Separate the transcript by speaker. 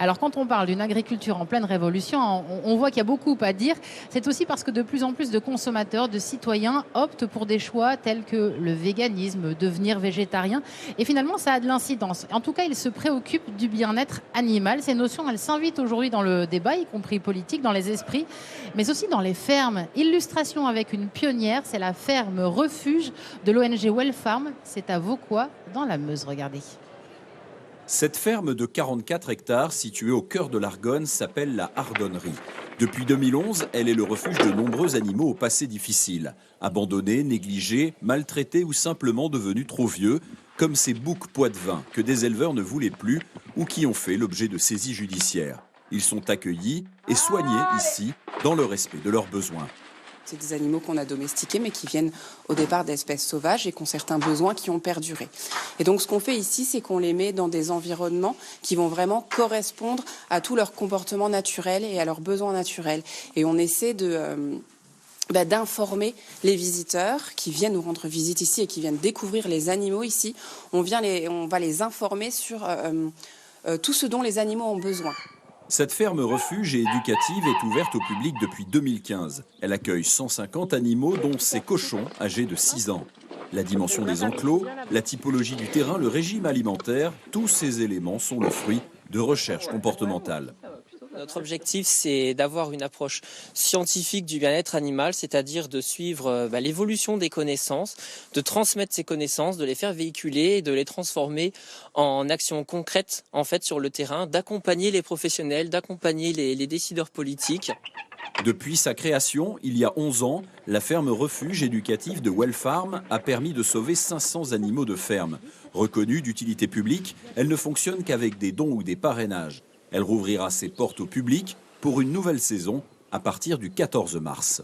Speaker 1: Alors quand on parle d'une agriculture en pleine révolution, on voit qu'il y a beaucoup à dire. C'est aussi parce que de plus en plus de consommateurs, de citoyens optent pour des choix tels que le véganisme, devenir végétarien. Et finalement, ça a de l'incidence. En tout cas, ils se préoccupent du bien-être animal. Ces notions, elles s'invitent aujourd'hui dans le débat, y compris politique, dans les esprits, mais aussi dans les fermes. Illustration avec une pionnière, c'est la ferme refuge de l'ONG Wellfarm. C'est à Vauquois, dans la Meuse. Regardez.
Speaker 2: Cette ferme de 44 hectares située au cœur de l'Argonne s'appelle la Ardonnerie. Depuis 2011, elle est le refuge de nombreux animaux au passé difficile. Abandonnés, négligés, maltraités ou simplement devenus trop vieux, comme ces boucs poitevins que des éleveurs ne voulaient plus ou qui ont fait l'objet de saisies judiciaires. Ils sont accueillis et soignés ici dans le respect de leurs besoins.
Speaker 3: C'est des animaux qu'on a domestiqués, mais qui viennent au départ d'espèces sauvages et qui ont certains besoins qui ont perduré. Et donc, ce qu'on fait ici, c'est qu'on les met dans des environnements qui vont vraiment correspondre à tout leur comportement naturel et à leurs besoins naturels. Et on essaie d'informer les visiteurs qui viennent nous rendre visite ici et qui viennent découvrir les animaux ici. On va les informer sur tout ce dont les animaux ont besoin.
Speaker 2: Cette ferme refuge et éducative est ouverte au public depuis 2015. Elle accueille 150 animaux, dont ces cochons âgés de 6 ans. La dimension des enclos, la typologie du terrain, le régime alimentaire, tous ces éléments sont le fruit de recherches comportementales.
Speaker 4: Notre objectif, c'est d'avoir une approche scientifique du bien-être animal, c'est-à-dire de suivre l'évolution des connaissances, de transmettre ces connaissances, de les faire véhiculer et de les transformer en actions concrètes en fait, sur le terrain, d'accompagner les professionnels, d'accompagner les décideurs politiques.
Speaker 2: Depuis sa création, il y a 11 ans, la ferme refuge éducative de Wellfarm a permis de sauver 500 animaux de ferme. Reconnue d'utilité publique, elle ne fonctionne qu'avec des dons ou des parrainages. Elle rouvrira ses portes au public pour une nouvelle saison à partir du 14 mars.